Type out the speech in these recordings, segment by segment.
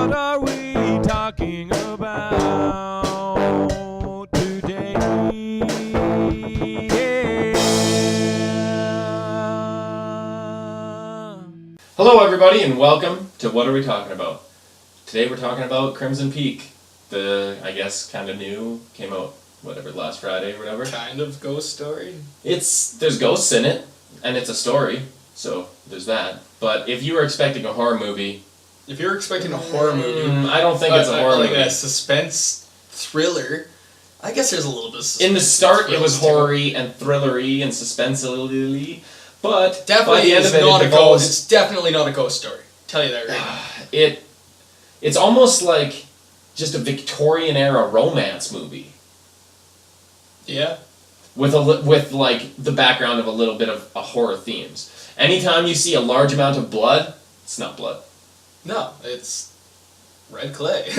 What are we talking about today? Hello, everybody, and welcome to What Are We Talking About? Today we're talking about Crimson Peak. I guess, kind of new, came out, last Friday or whatever. Kind of ghost story? There's ghosts in it, and it's a story, so there's that. But if you were expecting a horror movie... If you're expecting a horror movie... I don't think it's a horror movie. Like a suspense thriller, I guess there's a little bit of suspense. In the start, it was horror-y and thriller-y and suspense-y, but definitely by the end of it, not it a ghost. It's definitely not a ghost story. Tell you that right now. It's almost like just a Victorian-era romance movie. Yeah. With like the background of a little bit of horror themes. Anytime you see a large amount of blood, it's not blood. No, it's red clay.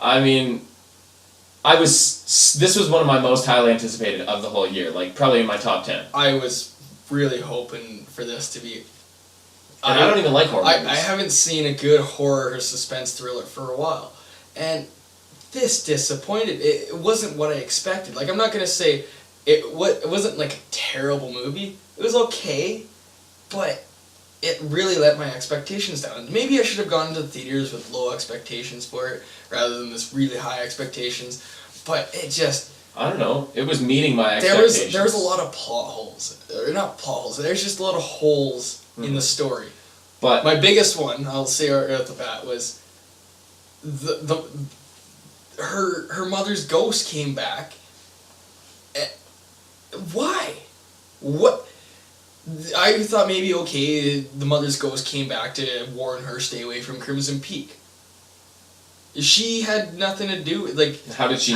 I mean, this was one of my most highly anticipated of the whole year, like probably in my top 10. I was really hoping for this to be... And I don't even like horror movies. I haven't seen a good horror or suspense thriller for a while. And this disappointed. It wasn't what I expected. Like, I'm not going to say it wasn't like a terrible movie. It was okay, but it really let my expectations down. Maybe I should have gone to the theaters with low expectations for it rather than this really high expectations. But it just... I don't know. It was meeting my expectations. There was a lot of plot holes. Or not plot holes. There's just a lot of holes in the story. But my biggest one, I'll say right at the bat, was her mother's ghost came back. Why? What? I thought maybe okay, the mother's ghost came back to warn her stay away from Crimson Peak. She had nothing to do with, like... How did she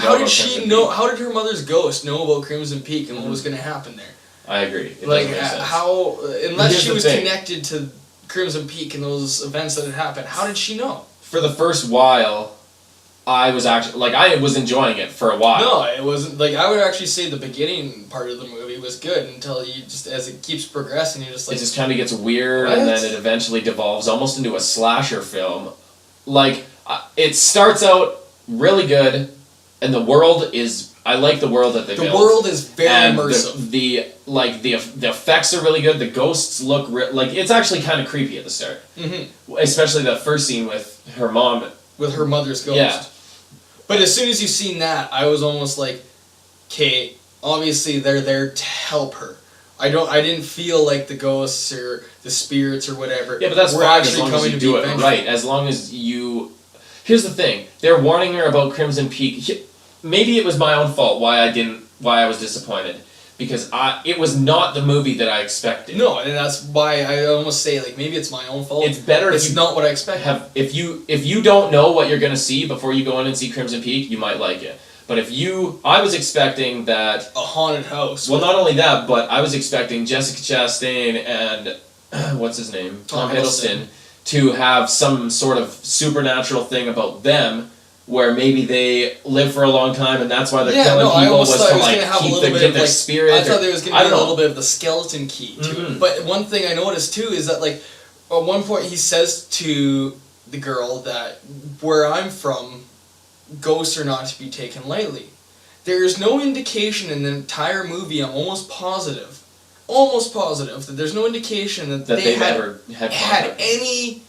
know How did her mother's ghost know about Crimson Peak and what was going to happen there? I agree. It like, doesn't make sense. how... Unless Here's she the was thing. connected to Crimson Peak and those events that had happened, how did she know? For the first while, I was enjoying it for a while. No, it wasn't... Like, I would actually say the beginning part of the movie was good until you just... As it keeps progressing, you're just like... It just kind of gets weird, what? and then it eventually devolves almost into a slasher film. Like, it starts out really good, and the world is... I like the world that they built. The world is very and immersive. The effects are really good. The ghosts look... it's actually kind of creepy at the start. Mm-hmm. Especially the first scene with her mom. With her mother's ghost. Yeah. But as soon as you've seen that, I was almost like, okay, obviously they're there to help her. I didn't feel like the ghosts or the spirits or whatever. Yeah, but that's were fine actually as long as coming you to do be it vengeful. right. As long as you... Here's the thing. They're warning her about Crimson Peak. Maybe it was my own fault why I was disappointed. Because it was not the movie that I expected. No, and that's why I almost say, like, maybe it's my own fault. It's better if it's you not what I expected. If you don't know what you're going to see before you go in and see Crimson Peak, you might like it. But I was expecting that... A haunted house. Well, not only that, but I was expecting Jessica Chastain and... what's his name? Tom Hiddleston. To have some sort of supernatural thing about them, where maybe they live for a long time and that's why they're killing people, was to like get their spirit. I thought there was going to be a little bit of the skeleton key to Mm-hmm. it. But one thing I noticed too is that, like, at one point he says to the girl that where I'm from, ghosts are not to be taken lightly. There is no indication in the entire movie, I'm almost positive that there's no indication that they ever had any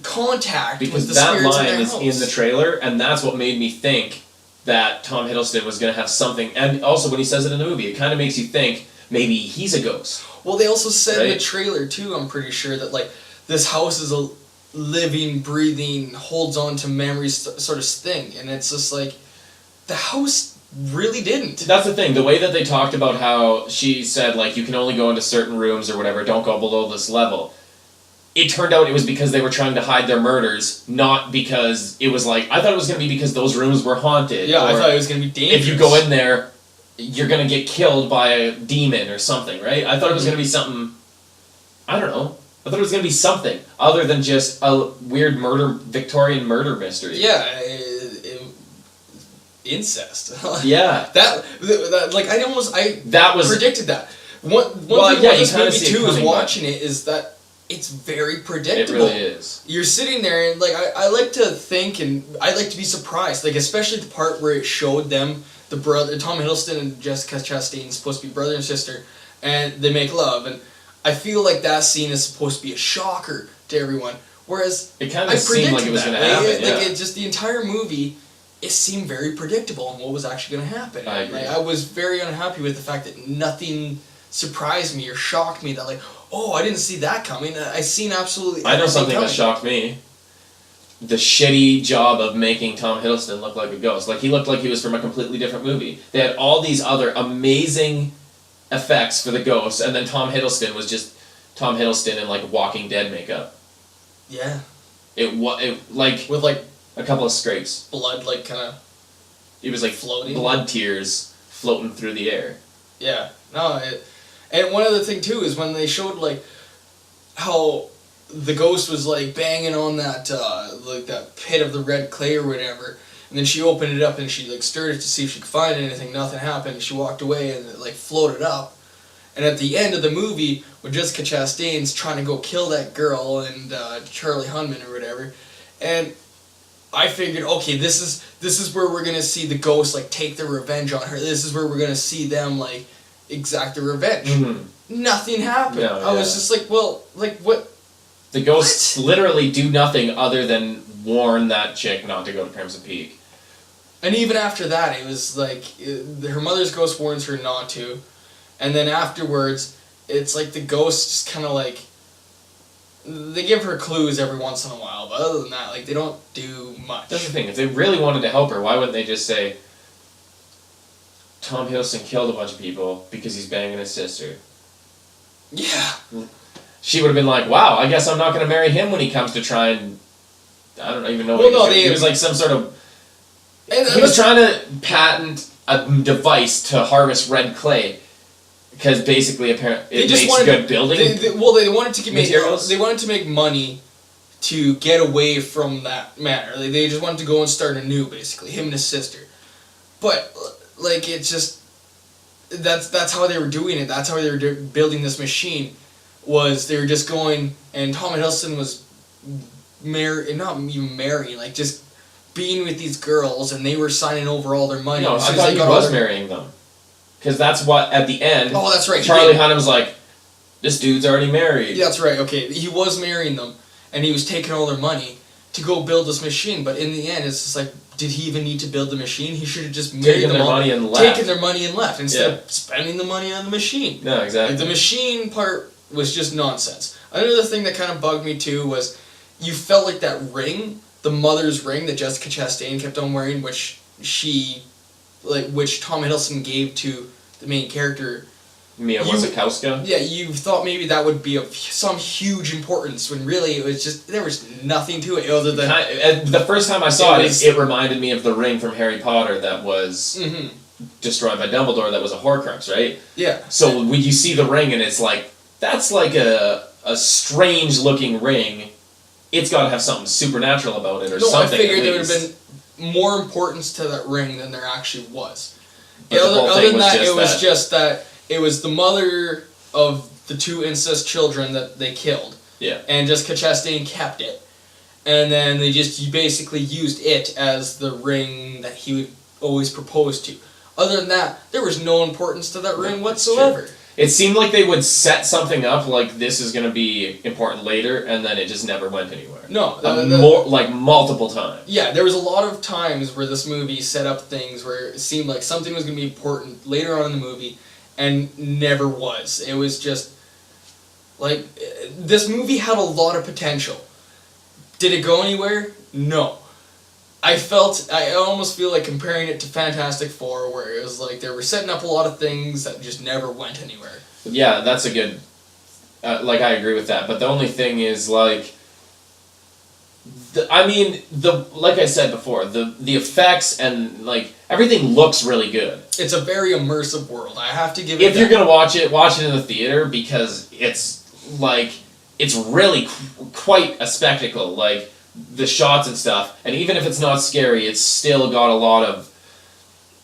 contact because with the spirits that line in their is house. in the trailer, and that's what made me think that Tom Hiddleston was going to have something. And also, when he says it in the movie, it kind of makes you think maybe he's a ghost. Well, they also said in Right? the trailer too, I'm pretty sure, that like this house is a living, breathing, holds on to memories sort of thing, and it's just like the house really didn't. That's the thing. The way that they talked about how she said, like, you can only go into certain rooms or whatever, don't go below this level. It turned out it was because they were trying to hide their murders, not because it was like... I thought it was going to be because those rooms were haunted. Yeah, I thought it was going to be dangerous. If you go in there, you're going to get killed by a demon or something, right? I thought it was going to be something... I don't know. I thought it was going to be something other than just a weird Victorian murder mystery. Yeah, incest. Yeah. That like I That was predicted that. One thing yeah, about you this kinda movie see it too is coming, watching it is that it's very It predictable. really is. You're sitting there and like I like to think and I like to be surprised, like especially the part where it showed them the brother Tom Hiddleston and Jessica Chastain supposed to be brother and sister, and they make love, and I feel like that scene is supposed to be a shocker to everyone. Whereas It kind I of seemed like predicted it was that. going to happen. Like Yeah. it just the entire movie, it seemed very predictable on what was actually going to happen. I agree. Like I was very unhappy with the fact that nothing surprised me or shocked me. That like, oh, I didn't see that coming. I seen absolutely. I know everything something coming. that shocked me. The shitty job of making Tom Hiddleston look like a ghost. Like, he looked like he was from a completely different movie. They had all these other amazing effects for the ghost, and then Tom Hiddleston was just Tom Hiddleston in, like, Walking Dead makeup. Yeah, It like, with like a couple of scrapes. blood, like kind of. It was like Floating? blood tears floating through the air. Yeah, no, and one other thing too is when they showed like how the ghost was like banging on that like that pit of the red clay or whatever, and then she opened it up and she like stirred it to see if she could find anything. Nothing happened. She walked away and it like floated up. And at the end of the movie, when Jessica Chastain's trying to go kill that girl and Charlie Hunman or whatever, and I figured, okay, this is where we're gonna see the ghost like take their revenge on her. This is where we're gonna see them like exact their revenge. Mm-hmm. Nothing happened. No, I was yeah. just like, well, like what? The ghosts literally do nothing other than warn that chick not to go to Crimson Peak. And even after that, it was like her mother's ghost warns her not to, and then afterwards, it's like the ghost just kind of like. They give her clues every once in a while, but other than that, like they don't do much. That's the thing. If they really wanted to help her, why wouldn't they just say, Tom Hiddleston killed a bunch of people because he's banging his sister? Yeah. She would have been like, wow, I guess I'm not going to marry him when he comes to try and... I don't even know Well, what no, he was doing. they- He was like some sort of... And He was trying to patent a device to harvest red clay. Because basically, apparently, it makes good building. They wanted to materials? They wanted to make money to get away from that matter. Like, they just wanted to go and start anew, basically, him and his sister. But like it's just that's how they were doing it. That's how they were building this machine. Was they were just going and Tom Hiddleston was not even marrying, like just being with these girls, and they were signing over all their money. No, I As soon as thought they he got all was their- marrying them. Because that's what, at the end, Oh, that's right. he Charlie did. Hunnam was like, this dude's already married. Yeah, that's right. Okay, he was marrying them, and he was taking all their money to go build this machine. But in the end, it's just like, did he even need to build the machine? He should have just married Taken them their all, money and left. taken their money and left instead Yeah. of spending the money on the machine. No, exactly. Like, the machine part was just nonsense. Another thing that kind of bugged me too was you felt like that ring, the mother's ring that Jessica Chastain kept on wearing, which Tom Hiddleston gave to the main character. Mia Wasikowska. Yeah, you thought maybe that would be of some huge importance when really it was just there was nothing to it other than The first time I saw It it, was- it reminded me of the ring from Harry Potter that was Mhm. destroyed by Dumbledore that was a Horcrux, right? Yeah. So when you see the ring and it's like, that's like a strange looking ring, it's got to have something supernatural about it or No, I something. figured at there would have least. been more importance to that ring than there actually was. But Yeah, the whole other thing than was that, just it was that. just that it was the mother of the two incest children that they killed. Yeah. And Jessica Chastain kept it. And then they just basically used it as the ring that he would always propose to. Other than that, there was no importance to that ring whatsoever. It seemed like they would set something up like this is going to be important later, and then it just never went anywhere. No, Like multiple times. yeah, there was a lot of times where this movie set up things where it seemed like something was going to be important later on in the movie, and never was. It was just like this movie had a lot of potential. Did it go anywhere? No. I almost feel like comparing it to Fantastic Four, where it was like they were setting up a lot of things that just never went anywhere. Yeah, that's a good. Like, I agree with that, but the only thing is, like. Like I said before, the effects and, like, everything looks really good. It's a very immersive world. I have to give it If you're that. gonna watch it in the theater because it's, like, it's really quite a spectacle. Like, the shots and stuff, and even if it's not scary, it's still got a lot of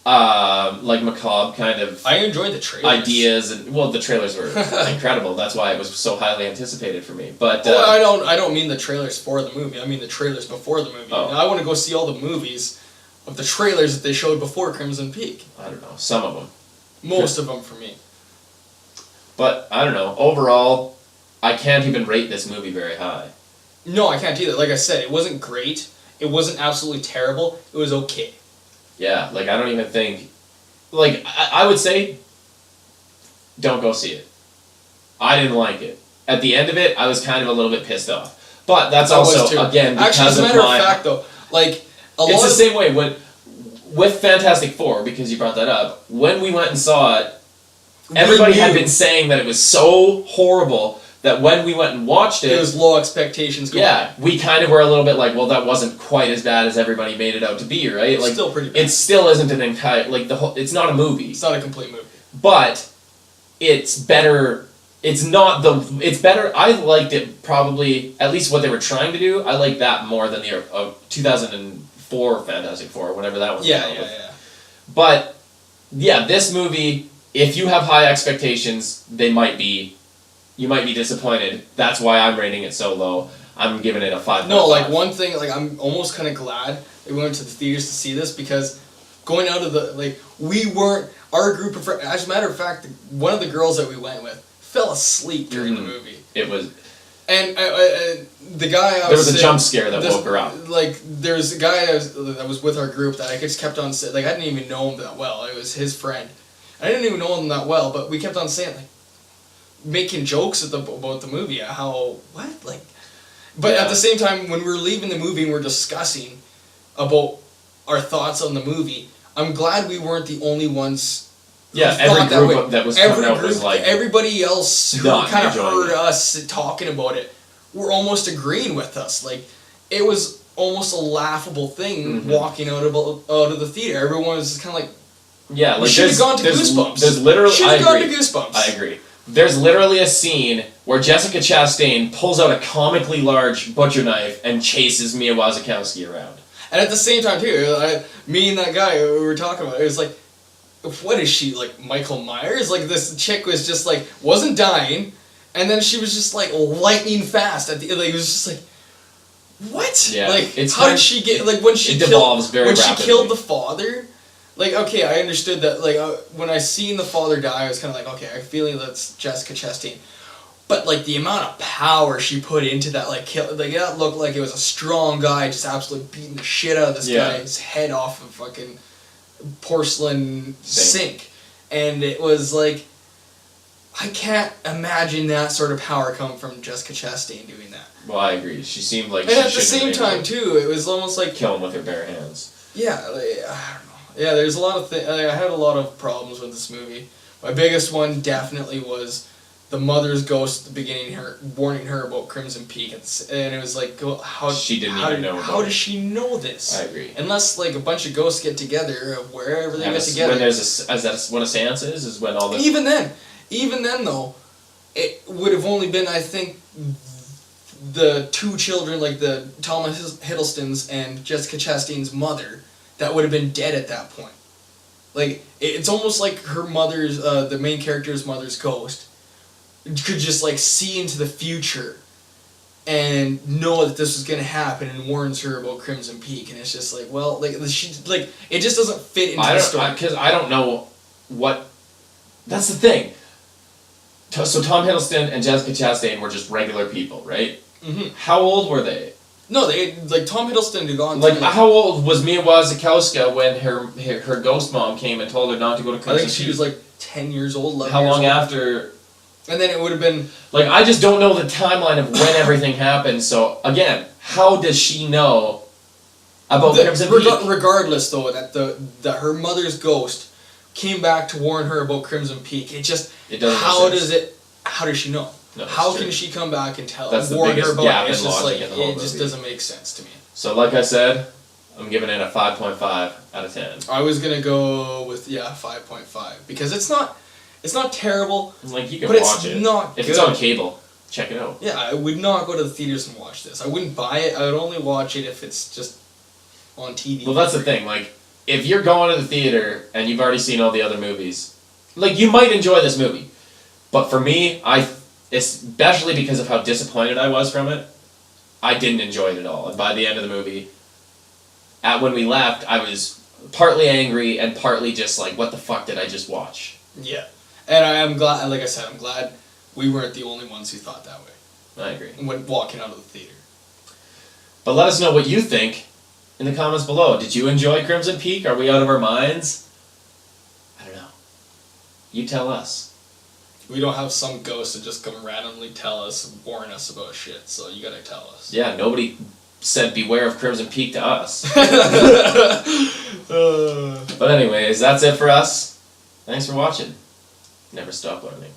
like macabre kind of I enjoyed the trailers. ideas, and well, the trailers were incredible. That's why it was so highly anticipated for me. But I don't mean the trailers for the movie. I mean the trailers before the movie. Oh. I want to go see all the movies of the trailers that they showed before Crimson Peak. I don't know, some of them. Most of them for me. But I don't know. Overall, I can't even rate this movie very high. No, I can't either. Like I said, it wasn't great. It wasn't absolutely terrible. It was okay. Yeah, like I don't even think, like I would say, don't go see it. I didn't like it. At the end of it, I was kind of a little bit pissed off. But that's I was also too. again because Actually, as a of matter my. of fact, though, like It's the same way with Fantastic Four, because you brought that up. When we went and saw it, everybody had been saying that it was so horrible that when we went and watched it, It was low expectations. Going yeah, we kind of were a little bit like, well, that wasn't quite as bad as everybody made it out to be, right? Like, still pretty bad. it still isn't an entire like the whole. It's not a movie, It's not a complete movie. but it's better. It's not the. It's better. I liked it probably at least what they were trying to do. I like that more than the 2004 Fantastic Four, whatever that was. Yeah. But yeah, this movie, if you have high expectations, you might be disappointed. That's why I'm rating it so low. I'm giving it a 5. No, like one thing, like I'm almost kind of glad that we went to the theaters to see this because going out of the we weren't our group of friends. As a matter of fact, one of the girls that we went with fell asleep during the movie. It was. And the guy There was a jump scare that woke her up. Like there's a guy that was with our group that I just kept on saying, like I didn't even know him that well. It was his friend. I didn't even know him that well, but we kept on saying like making jokes about the movie. How what like. But at the same time, when we were leaving the movie and we are discussing about our thoughts on the movie, I'm glad we weren't the only ones. Yeah, every group that was coming out was like everybody else who not kind of enjoying heard it. us talking about it were almost agreeing with us. Like it was almost a laughable thing walking out of the theater. Everyone was kind of like, yeah, we like should have gone to Goosebumps. There's literally should have gone to Goosebumps. I agree. There's literally a scene where Jessica Chastain pulls out a comically large butcher knife and chases Mia Wasikowska around. And at the same time too, me and that guy we were talking about, it was like, what is she, like Michael Myers? Like this chick was just like, wasn't dying, and then she was just like lightning fast at the, like it was just like, what? Yeah, like it's how did she get, like when she devolves very when rapidly. she killed the father, like okay, I understood that, like when I seen the father die, I was kind of like, okay, I feel like that's Jessica Chastain. But like the amount of power she put into that, like kill, like that looked like it was a strong guy just absolutely beating the shit out of this guy's head off of fucking porcelain sink. And it was like, I can't imagine that sort of power come from Jessica Chastain doing that. Well, I agree. She seemed like And she at the shouldn't same have been able time to too, it was almost like kill him with her bare hands. yeah, like, I don't know. Yeah, there's a lot of things. I had a lot of problems with this movie. My biggest one definitely was the mother's ghost at the beginning, warning her about Crimson Peak, and it was like, how She didn't how even know How about does it. she know this? I agree. Unless like a bunch of ghosts get together, wherever they And get together. when there's is that what a seance is when all the Even then though, it would have only been, I think, the two children, like the Thomas Hiddleston's and Jessica Chastain's mother, that would have been dead at that point. Like it's almost like her mother's, the main character's mother's ghost, could just like see into the future, and know that this was gonna happen, and warns her about Crimson Peak, and it's just like, well, like she, like it just doesn't fit into the story. Because I don't know what. That's the thing. So Tom Hiddleston and Jessica Chastain were just regular people, right? Mm-hmm. How old were they? No, they like Tom Hiddleston had gone. Like how old was Mia Wasikowska when her ghost mom came and told her not to go to Crimson I think she Peak? was like 10 years old. 11 How years long old. after? And then it would have been. Like I just don't know the timeline of when everything happened. So again, how does she know about Crimson Peak? Regardless, though, that her mother's ghost came back to warn her about Crimson Peak. It just. It doesn't make sense. How does she know? No, how true. can she come back and That's the warn her biggest about gap it? It's in just logic like in the whole it just movie. doesn't make sense to me. So like I said, I'm giving it a 5.5 out of 10. I was gonna go with 5.5 because it's not terrible. Like you can But watch it's it. not If good. it's on cable, check it out. Yeah, I would not go to the theaters and watch this. I wouldn't buy it. I would only watch it if it's just on TV. Well, that's the thing. Like, if you're going to the theater and you've already seen all the other movies, like, you might enjoy this movie. But for me, especially because of how disappointed I was from it, I didn't enjoy it at all. And by the end of the movie, when we left, I was partly angry and partly just like, what the fuck did I just watch? Yeah. And I'm glad, like I said, I'm glad we weren't the only ones who thought that way. I agree. When walking out of the theater. But let us know what you think in the comments below. Did you enjoy Crimson Peak? Are we out of our minds? I don't know. You tell us. We don't have some ghost that just come randomly tell us, warn us about shit, so you gotta tell us. Yeah, nobody said beware of Crimson Peak to us. But anyways, that's it for us. Thanks for watching. Never stop learning.